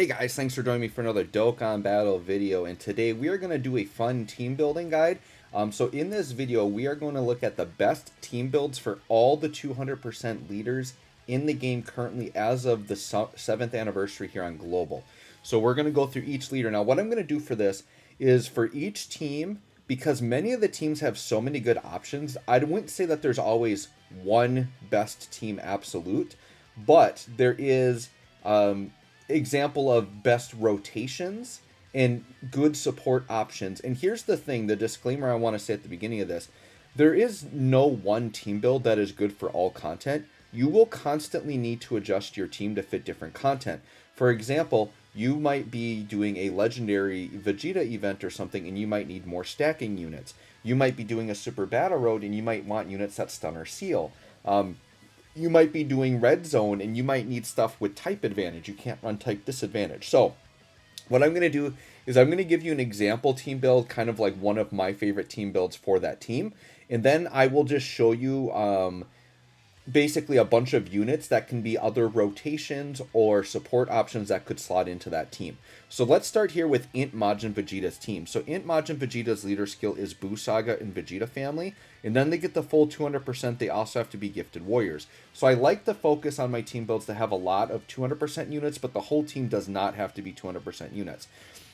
Hey guys, thanks for joining me for another Dokkan Battle video, and today we are going to do a fun team building guide. So in this video, we are going to look at the best team builds for all the 200% leaders in the game currently as of the 7th anniversary here on Global. So we're going to go through each leader. Now what I'm going to do for this is for each team, because many of the teams have so many good options, I wouldn't say that there's always one best team absolute, but there is example of best rotations and good support options. And here's the thing, the disclaimer I want to say at the beginning of this: there is no one team build that is good for all content. You will constantly need to adjust your team to fit different content. For example, you might be doing a legendary Vegeta event or something and you might need more stacking units. You might be doing a super battle road and you might want units that stun or seal. You might be doing red zone and you might need stuff with type advantage. You can't run type disadvantage. So what I'm going to do is I'm going to give you an example team build, kind of like one of my favorite team builds for that team. And then I will just show you basically a bunch of units that can be other rotations or support options that could slot into that team. So let's start here with Int Majin Vegeta's team. So Int Majin Vegeta's leader skill is Buu Saga and Vegeta family, and then they get the full 200%. They also have to be gifted warriors. So I like to focus on my team builds to have a lot of 200% units, but the whole team does not have to be 200% units.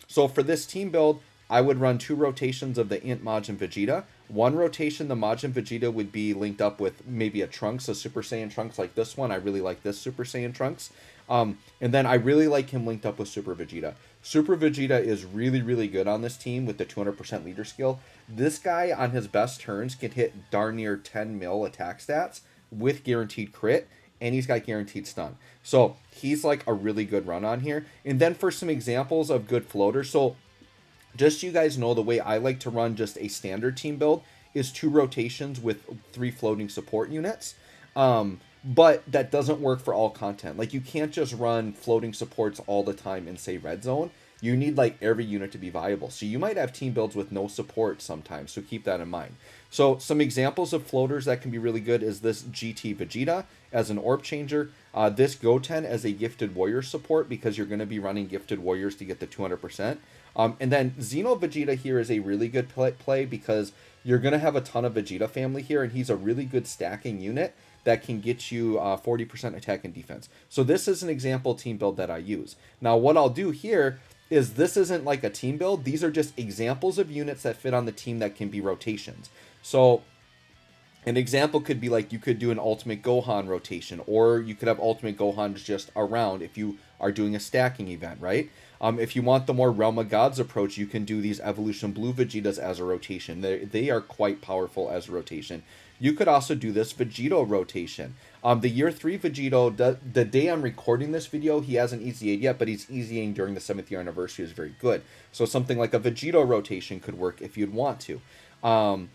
So for this team build, I would run 2 rotations of the Int Majin Vegeta. One rotation, the Majin Vegeta would be linked up with maybe a Trunks, a Super Saiyan Trunks like this one. I really like this Super Saiyan Trunks. And then I really like him linked up with Super Vegeta. Super Vegeta is really, really good on this team with the 200% leader skill. This guy on his best turns can hit darn near 10 mil attack stats with guaranteed crit, and he's got guaranteed stun. So he's like a really good run on here. And then for some examples of good floaters, so just so you guys know, the way I like to run just a standard team build is 2 rotations with 3 floating support units. But that doesn't work for all content. Like, you can't just run floating supports all the time in, say, red zone. You need like every unit to be viable. So you might have team builds with no support sometimes. So keep that in mind. So some examples of floaters that can be really good is this GT Vegeta as an orb changer. This Goten as a gifted warrior support, because you're going to be running gifted warriors to get the 200%. And then Xeno Vegeta here is a really good play because you're going to have a ton of Vegeta family here, and he's a really good stacking unit that can get you 40% attack and defense. So this is an example team build that I use. Now what I'll do here is, this isn't like a team build. These are just examples of units that fit on the team that can be rotations. So an example could be like, you could do an Ultimate Gohan rotation, or you could have Ultimate Gohans just around if you are doing a stacking event, right? If you want the more Realm of Gods approach, you can do these Evolution Blue Vegetas as a rotation. They are quite powerful as a rotation. You could also do this Vegito rotation. The year 3 Vegito, the day I'm recording this video, he hasn't EZA'd yet, but he's EZAing during the 7th year anniversary is very good. So something like a Vegito rotation could work if you'd want to.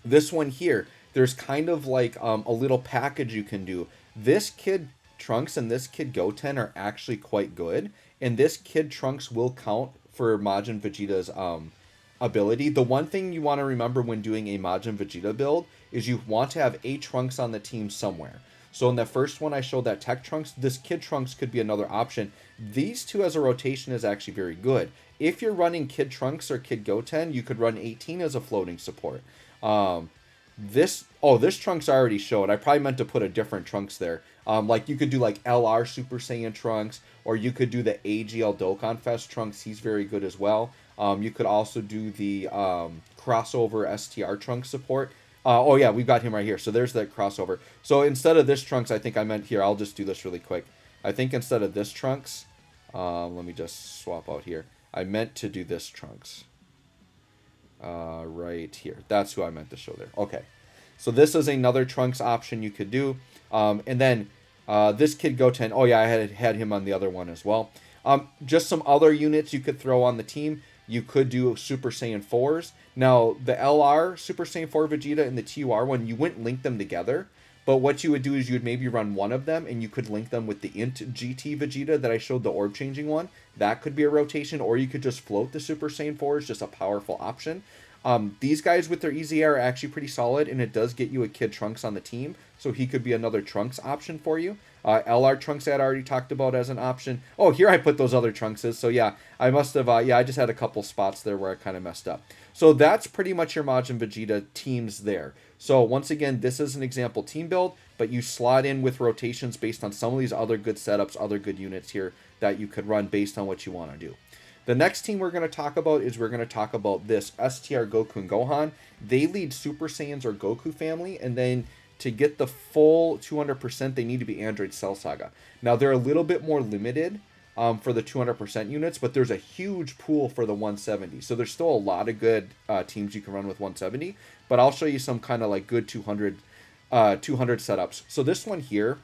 This one here, there's kind of like a little package you can do. This Kid Trunks and this Kid Goten are actually quite good, and this Kid Trunks will count for Majin Vegeta's ability. The one thing you want to remember when doing a Majin Vegeta build is you want to have a Trunks on the team somewhere. So in the first one I showed that Tech Trunks, this Kid Trunks could be another option. These two as a rotation is actually very good. If you're running Kid Trunks or Kid Goten, you could run 18 as a floating support. This Trunks I already showed. I probably meant to put a different Trunks there. Like you could do like LR Super Saiyan Trunks, or you could do the AGL Dokkan Fest Trunks. He's very good as well. You could also do the crossover STR Trunks support. Oh yeah, we've got him right here. So there's the crossover. So instead of this Trunks, I think I meant here. I'll just do this really quick. I think instead of this Trunks, let me just swap out here. I meant to do this Trunks. Right here. That's who I meant to show there. Okay. So this is another Trunks option you could do. And then this Kid Goten. Oh yeah, I had him on the other one as well. Just some other units you could throw on the team. You could do Super Saiyan 4s. Now, the LR Super Saiyan 4 Vegeta and the TUR one, you wouldn't link them together. But what you would do is you would maybe run one of them, and you could link them with the Int GT Vegeta that I showed, the orb changing one. That could be a rotation, or you could just float the Super Saiyan 4 as just a powerful option. These guys with their easy air are actually pretty solid, and it does get you a Kid Trunks on the team, so he could be another Trunks option for you. LR Trunks I had already talked about as an option. Oh, here I put those other Trunkses. So yeah, I must have, yeah, I just had a couple spots there where I kind of messed up. So that's pretty much your Majin Vegeta teams there. So once again, this is an example team build, but you slot in with rotations based on some of these other good setups, other good units here that you could run based on what you want to do. The next team we're going to talk about is we're going to talk about this STR Goku and Gohan. They lead Super Saiyans or Goku family, and then to get the full 200%, they need to be Android Cell Saga. Now, they're a little bit more limited for the 200% units, but there's a huge pool for the 170. So there's still a lot of good teams you can run with 170, but I'll show you some kind of like good 200 setups. So this one here,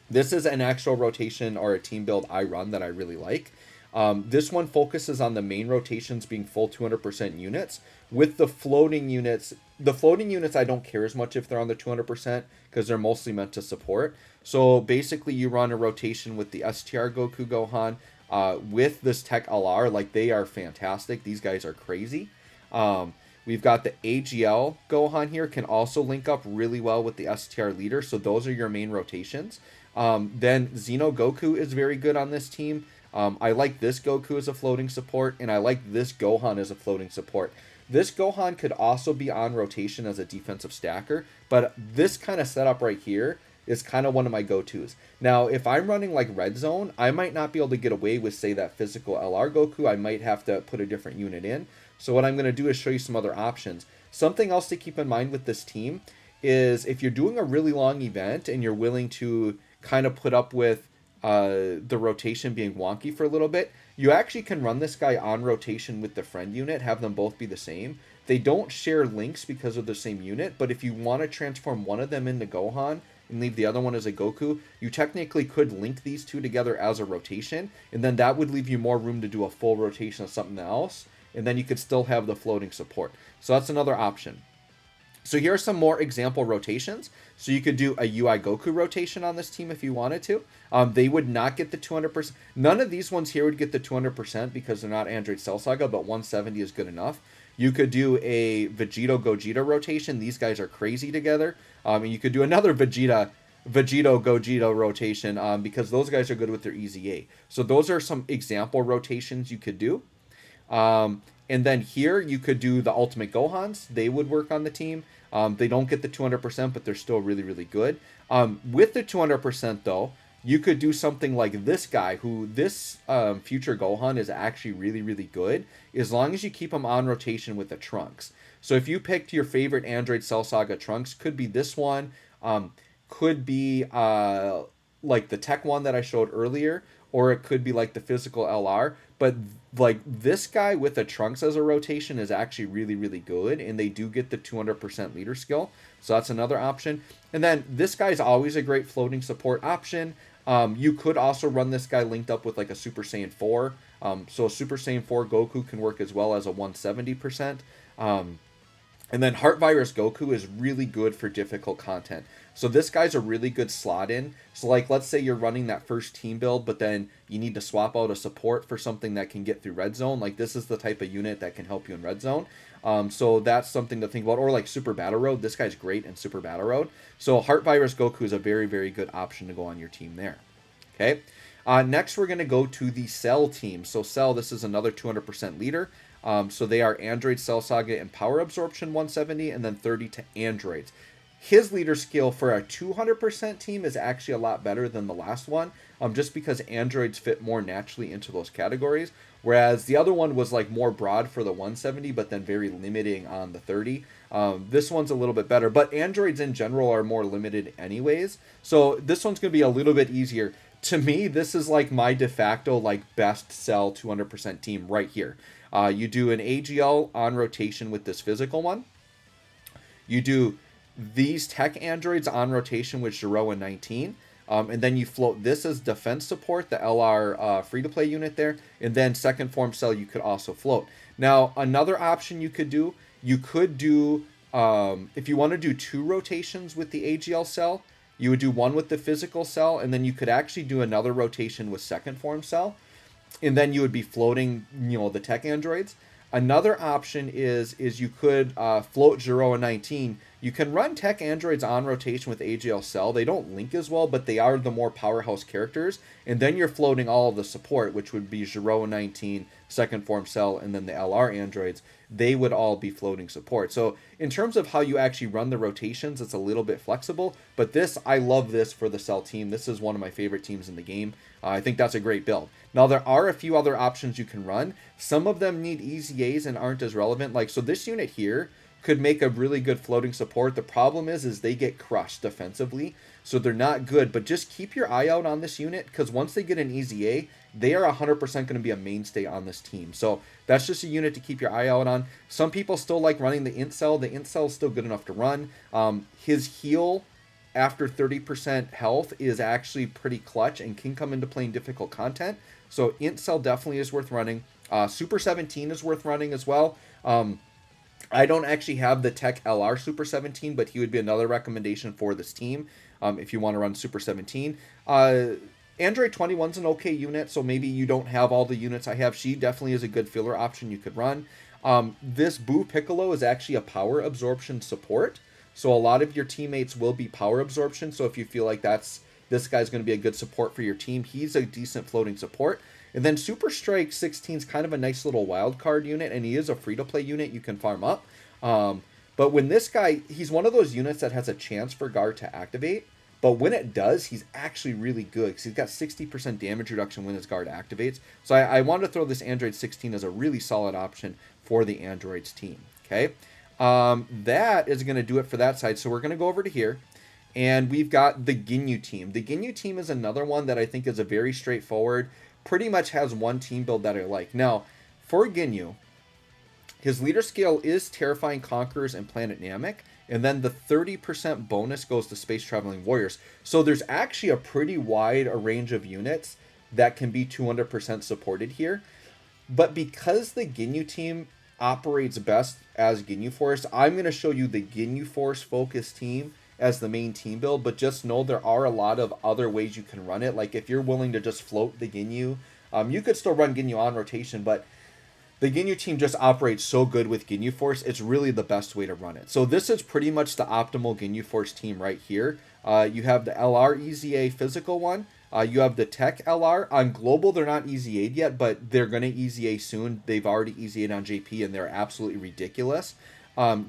this is an actual rotation or a team build I run that I really like. This one focuses on the main rotations being full 200% units. With the floating units I don't care as much if they're on the 200% because they're mostly meant to support. So basically you run a rotation with the STR Goku Gohan with this Tech LR. Like, they are fantastic. These guys are crazy. We've got the AGL Gohan here, can also link up really well with the STR leader. So those are your main rotations. Then Xeno Goku is very good on this team. I like this Goku as a floating support, and I like this Gohan as a floating support. This Gohan could also be on rotation as a defensive stacker, but this kind of setup right here is kind of one of my go-tos. Now, if I'm running like Red Zone, I might not be able to get away with, say, that physical LR Goku. I might have to put a different unit in. So what I'm going to do is show you some other options. Something else to keep in mind with this team is if you're doing a really long event and you're willing to kind of put up with the rotation being wonky for a little bit, you actually can run this guy on rotation with the friend unit, have them both be the same. They don't share links because of the same unit, but if you want to transform one of them into Gohan and leave the other one as a Goku, you technically could link these two together as a rotation, and then that would leave you more room to do a full rotation of something else, and then you could still have the floating support. So that's another option. So here are some more example rotations. So you could do a UI Goku rotation on this team if you wanted to. They would not get the 200%. None of these ones here would get the 200% because they're not Android Cell Saga, but 170 is good enough. You could do a Vegito Gogeta rotation. These guys are crazy together. And you could do another Vegito Gogeta rotation because those guys are good with their EZA. So those are some example rotations you could do. And then here you could do the Ultimate Gohans. They would work on the team. They don't get the 200%, but they're still really, really good. With the 200% though, you could do something like this guy, who this future Gohan is actually really, really good, as long as you keep him on rotation with the Trunks. So if you picked your favorite Android Cell Saga Trunks, could be this one, could be like the tech one that I showed earlier, or it could be like the physical LR. But like this guy with the Trunks as a rotation is actually really, really good, and they do get the 200% leader skill. So that's another option. And then this guy's always a great floating support option. You could also run this guy linked up with like a Super Saiyan 4. So a Super Saiyan 4 Goku can work as well as a 170%. And then Heart Virus Goku is really good for difficult content. So this guy's a really good slot in. So like, let's say you're running that first team build, but then you need to swap out a support for something that can get through Red Zone. Like, this is the type of unit that can help you in Red Zone. So that's something to think about. Or like Super Battle Road. This guy's great in Super Battle Road. So Heart Virus Goku is a very, very good option to go on your team there. Okay. Next, we're going to go to the Cell team. So Cell, this is another 200% leader. So they are Android Cell Saga and Power Absorption 170, and then 30 to Androids. His leader skill for a 200% team is actually a lot better than the last one, just because androids fit more naturally into those categories, whereas the other one was like more broad for the 170, but then very limiting on the 30. This one's a little bit better, but androids in general are more limited anyways, so this one's going to be a little bit easier. To me, this is like my de facto like best Cell 200% team right here. You do an AGL on rotation with this physical one. You do these tech androids on rotation with Gero and 19. And then you float this as defense support, the LR free-to-play unit there. And then second form Cell you could also float. Now, another option you could do, if you want to do 2 rotations with the AGL Cell, you would do one with the physical Cell, and then you could actually do another rotation with second form Cell. And then you would be floating, the tech androids. Another option is you could float Zero and 19. You can run tech androids on rotation with AGL Cell. They don't link as well, but they are the more powerhouse characters. And then you're floating all of the support, which would be Zero and 19, Second Form Cell, and then the LR androids. They would all be floating support. So in terms of how you actually run the rotations, it's a little bit flexible. But this, I love this for the Cell team. This is one of my favorite teams in the game. I think that's a great build. Now, there are a few other options you can run. Some of them need EZAs and aren't as relevant. Like, so this unit here could make a really good floating support. The problem is they get crushed defensively, so they're not good. But just keep your eye out on this unit, because once they get an EZA, they are 100% going to be a mainstay on this team. So that's just a unit to keep your eye out on. Some people still like running the Int Cell. The Int Cell is still good enough to run. His heal after 30% health is actually pretty clutch and can come into playing difficult content. So Int Cell definitely is worth running. Super 17 is worth running as well. I don't actually have the Tech LR Super 17, but he would be another recommendation for this team if you want to run Super 17. Android 21's an okay unit, so maybe you don't have all the units I have. She definitely is a good filler option you could run. This Boo Piccolo is actually a power absorption support, so a lot of your teammates will be power absorption. So if you feel like this guy's going to be a good support for your team, he's a decent floating support. And then Super Strike 16 is kind of a nice little wild card unit, and he is a free-to-play unit you can farm up. But when this guy, he's one of those units that has a chance for guard to activate, but when it does, he's actually really good, because he's got 60% damage reduction when his guard activates. So I wanted to throw this Android 16 as a really solid option for the Androids team, okay? That is going to do it for that side. So we're going to go over to here, and we've got the Ginyu team. The Ginyu team is another one that I think is a very straightforward, pretty much has one team build that I like. Now, for Ginyu, his leader skill is Terrifying Conquerors and Planet Namek, and then the 30% bonus goes to Space Traveling Warriors. So there's actually a pretty wide range of units that can be 200% supported here. But because the Ginyu team operates best as Ginyu Force, I'm going to show you the Ginyu Force focused team as the main team build, but just know there are a lot of other ways you can run it. Like if you're willing to just float the Ginyu, you could still run Ginyu on rotation, but the Ginyu team just operates so good with Ginyu Force, it's really the best way to run it. So this is pretty much the optimal Ginyu Force team right here. You have the LR EZA physical one. You have the Tech LR. On Global, they're not EZA'd yet, but they're going to EZA soon. They've already EZA'd on JP, and they're absolutely ridiculous.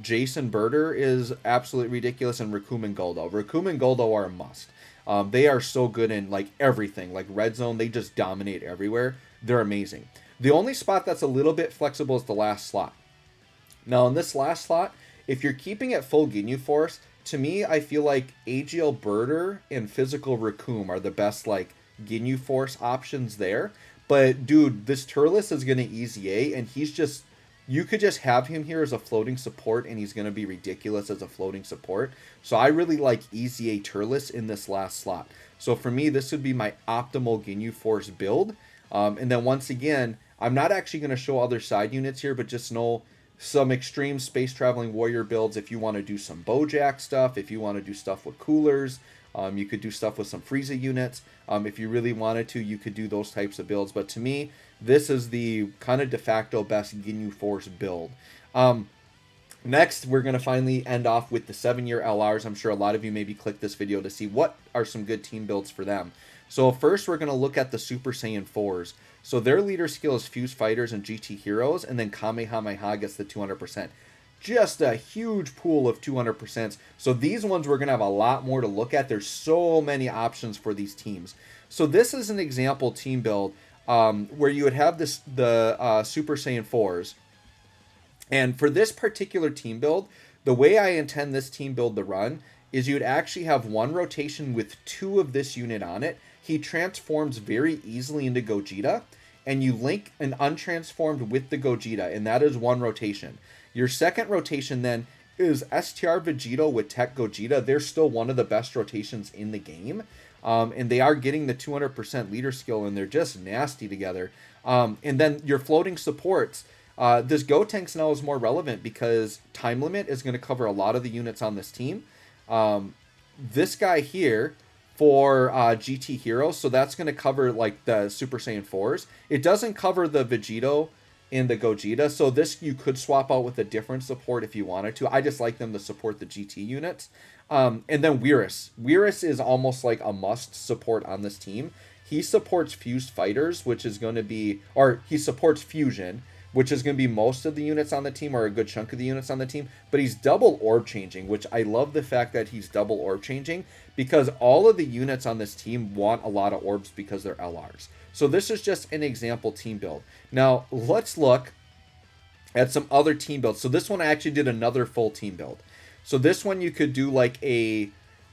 Jason Birder is absolutely ridiculous, and Rakum and Goldo. Rakum and Goldo are a must. They are so good in like everything, like Red Zone. They just dominate everywhere. They're amazing. The only spot that's a little bit flexible is the last slot. Now, in this last slot, if you're keeping it full Ginyu Force, to me, I feel like AGL Birder and Physical Rakum are the best like Ginyu Force options there. But dude, this Turles is going to EZA, and he's just, you could just have him here as a floating support, and he's going to be ridiculous as a floating support. So I really like EZA Turles in this last slot. So for me, this would be my optimal Ginyu Force build. And then once again, I'm not actually going to show other side units here, but just know some extreme Space Traveling Warrior builds if you want to do some Bojack stuff, if you want to do stuff with coolers. You could do stuff with some Frieza units. If you really wanted to, you could do those types of builds. But to me, this is the kind of de facto best Ginyu Force build. Next, we're going to finally end off with the 7-year LRs. I'm sure a lot of you maybe clicked this video to see what are some good team builds for them. So first, we're going to look at the Super Saiyan 4s. So their leader skill is Fuse Fighters and GT Heroes, and then Kamehameha gets the 200%. Just a huge pool of 200%. So these ones we're going to have a lot more to look at. There's so many options for these teams. So this is an example team build where you would have the Super Saiyan 4s. And for this particular team build, the way I intend this team build to run is you'd actually have one rotation with 2 of this unit on it. He transforms very easily into Gogeta, and you link an untransformed with the Gogeta, and that is one rotation. Your second rotation then is STR Vegeta with Tech Gogeta. They're still one of the best rotations in the game, and they are getting the 200% leader skill, and they're just nasty together. And then your floating supports. This Gotenks now is more relevant because Time Limit is going to cover a lot of the units on this team. This guy here for GT Heroes, so that's going to cover like the Super Saiyan 4s. It doesn't cover the Vegito in the Gogeta. So this you could swap out with a different support if you wanted to. I just like them to support the GT units. And then Weirus. Weirus is almost like a must support on this team. He supports fused fighters, which is going to be, or he supports fusion, which is going to be most of the units on the team, or a good chunk of the units on the team. But he's double orb changing, which I love the fact that he's double orb changing, because all of the units on this team want a lot of orbs because they're LRs. So this is just an example team build. Now, let's look at some other team builds. So this one I actually did another full team build. So this one you could do like a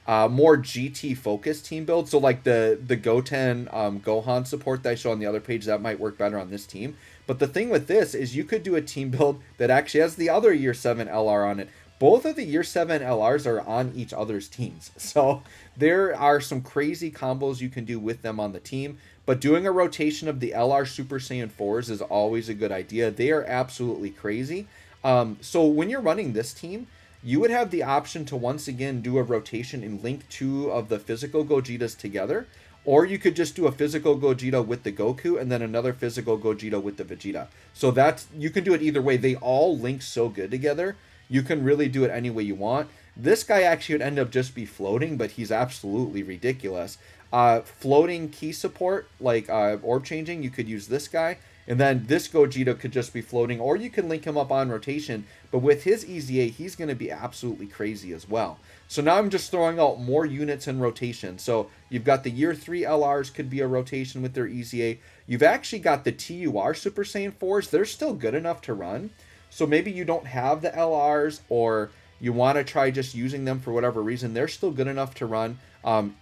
more GT focused team build. So like the Goten Gohan support that I show on the other page, that might work better on this team. But the thing with this is you could do a team build that actually has the other Year 7 LR on it. Both of the Year 7 LRs are on each other's teams. So there are some crazy combos you can do with them on the team. But doing a rotation of the LR Super Saiyan 4s is always a good idea. They are absolutely crazy. So when you're running this team, you would have the option to once again do a rotation and link two of the physical Gogetas together. Or you could just do a physical Gogeta with the Goku and then another physical Gogeta with the Vegeta. So that's, you can do it either way. They all link so good together. You can really do it any way you want. This guy actually would end up just be floating, but he's absolutely ridiculous. Floating key support, like orb changing, you could use this guy. And then this Gogeta could just be floating, or you can link him up on rotation. But with his EZA, he's going to be absolutely crazy as well. So now I'm just throwing out more units in rotation. So you've got the Year 3 LRs could be a rotation with their EZA. You've actually got the TUR Super Saiyan 4s. They're still good enough to run. So maybe you don't have the LRs, or you want to try just using them for whatever reason. They're still good enough to run.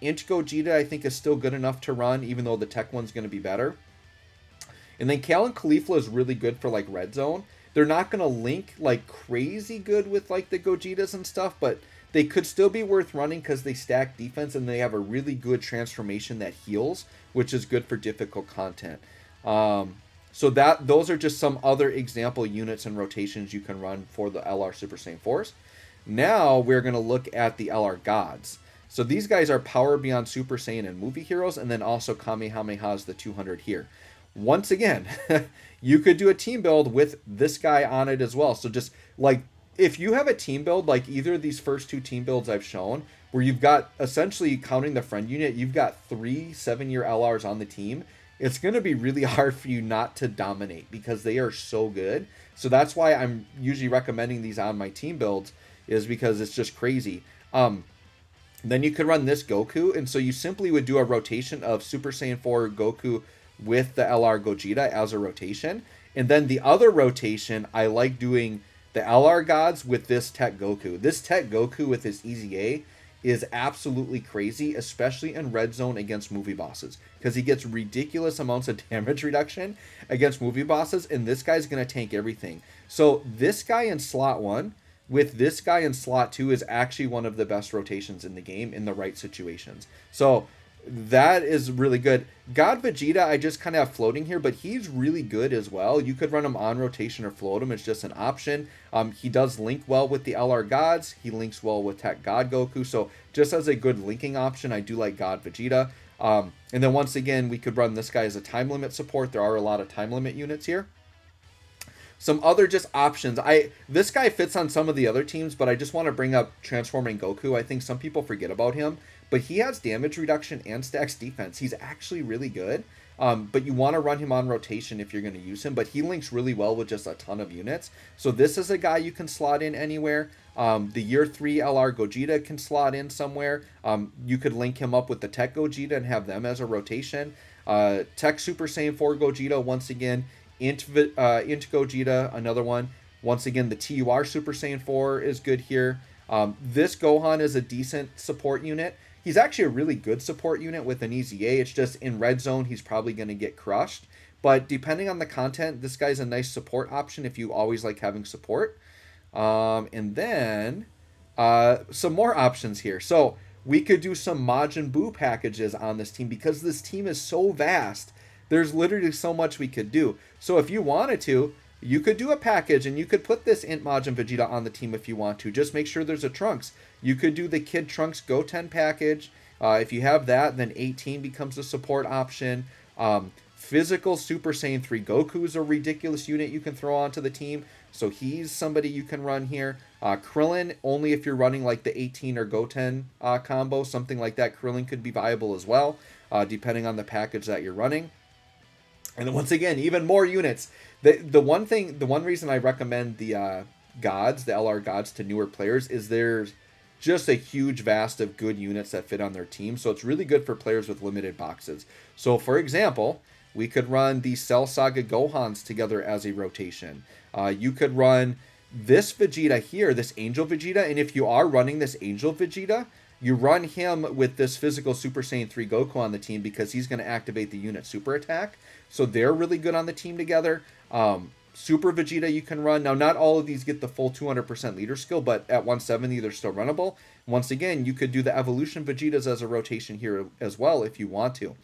Inch Gogeta, I think, is still good enough to run, even though the tech one's going to be better. And then Cal and Caulifla is really good for like red zone. They're not going to link like crazy good with like the Gogetas and stuff, but they could still be worth running because they stack defense and they have a really good transformation that heals, which is good for difficult content. So those are just some other example units and rotations you can run for the LR Super Saiyan 4s. Now we're going to look at the LR Gods. So these guys are Power Beyond Super Saiyan and movie heroes, and then also Kamehameha's the 200 here. Once again, you could do a team build with this guy on it as well. So just like, if you have a team build like either of these first two team builds I've shown, where you've got, essentially counting the friend unit, you've got 3 7-year LRs on the team, it's going to be really hard for you not to dominate because they are so good. So that's why I'm usually recommending these on my team builds, is because it's just crazy. Then you could run this Goku, and so you simply would do a rotation of Super Saiyan 4 Goku with the LR Gogeta as a rotation. And then the other rotation, I like doing the LR Gods with this Tech Goku. This Tech Goku with his EZA is absolutely crazy, especially in red zone against movie bosses, because he gets ridiculous amounts of damage reduction against movie bosses, and this guy's going to tank everything. So this guy in slot 1 with this guy in slot 2 is actually one of the best rotations in the game in the right situations. So that is really good. God Vegeta, I just kind of have floating here, but he's really good as well. You could run him on rotation or float him. It's just an option. He does link well with the LR Gods. He links well with Tech God Goku. So just as a good linking option, I do like God Vegeta. And then once again, we could run this guy as a time limit support. There are a lot of time limit units here. Some other just options. This guy fits on some of the other teams, but I just want to bring up Transforming Goku. I think some people forget about him, but he has damage reduction and stacks defense. He's actually really good, but you want to run him on rotation if you're going to use him, but he links really well with just a ton of units. So this is a guy you can slot in anywhere. The Year 3 LR Gogeta can slot in somewhere. You could link him up with the Tech Gogeta and have them as a rotation. Tech Super Saiyan 4 Gogeta, once again. Int Gogeta, another one. Once again, the TUR Super Saiyan 4 is good here. This Gohan is a decent support unit. He's actually a really good support unit with an EZA. It's just in red zone, he's probably going to get crushed. But depending on the content, this guy's a nice support option if you always like having support. And then some more options here. So we could do some Majin Buu packages on this team because this team is so vast. There's literally so much we could do. So if you wanted to, you could do a package and you could put this Int Majin Vegeta on the team if you want to. Just make sure there's a Trunks. You could do the Kid Trunks Goten package. If you have that, then 18 becomes a support option. Physical Super Saiyan 3 Goku is a ridiculous unit you can throw onto the team. So he's somebody you can run here. Krillin, only if you're running like the 18 or Goten combo, something like that. Krillin could be viable as well, depending on the package that you're running. And then once again, even more units. The one reason I recommend the gods, the LR gods, to newer players is there's just a huge vast of good units that fit on their team. So it's really good for players with limited boxes. So for example, we could run the Cell Saga Gohans together as a rotation. You could run this Vegeta here, this Angel Vegeta, and if you are running this Angel Vegeta, you run him with this physical Super Saiyan 3 Goku on the team because he's going to activate the unit super attack. So they're really good on the team together. Super Vegeta you can run. Now, not all of these get the full 200% leader skill, but at 170, they're still runnable. Once again, you could do the Evolution Vegetas as a rotation here as well if you want to.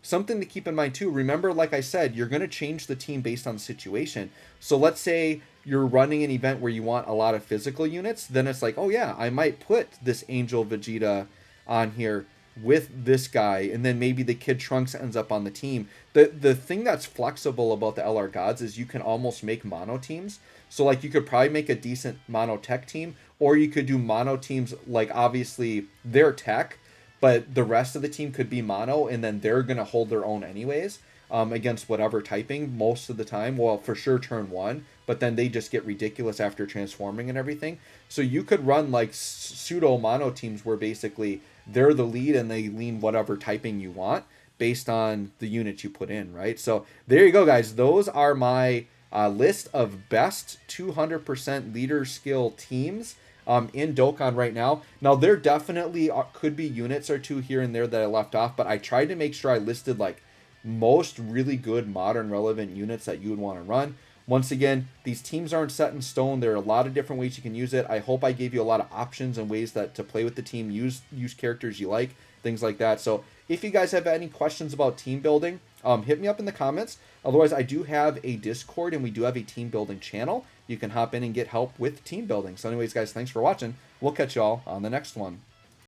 Something to keep in mind too, remember, like I said, you're going to change the team based on the situation. So let's say you're running an event where you want a lot of physical units, then it's like, oh yeah, I might put this Angel Vegeta on here with this guy, and then maybe the Kid Trunks ends up on the team. The thing that's flexible about the LR gods is you can almost make mono teams. So like you could probably make a decent mono tech team, or you could do mono teams, like obviously they're tech, but the rest of the team could be mono, and then they're going to hold their own anyways against whatever typing most of the time. Well, for sure turn one, but then they just get ridiculous after transforming and everything. So you could run like pseudo mono teams where basically they're the lead and they lean whatever typing you want based on the unit you put in, right? So there you go, guys. Those are my list of best 200% leader skill teams in Dokkan right now. Now, there definitely could be units or two here and there that I left off, but I tried to make sure I listed like most really good modern relevant units that you would want to run. Once again, these teams aren't set in stone. There are a lot of different ways you can use it. I hope I gave you a lot of options and ways that to play with the team, use characters you like, things like that. So if you guys have any questions about team building, hit me up in the comments. Otherwise, I do have a Discord and we do have a team building channel. You can hop in and get help with team building. So anyways, guys, thanks for watching. We'll catch y'all on the next one.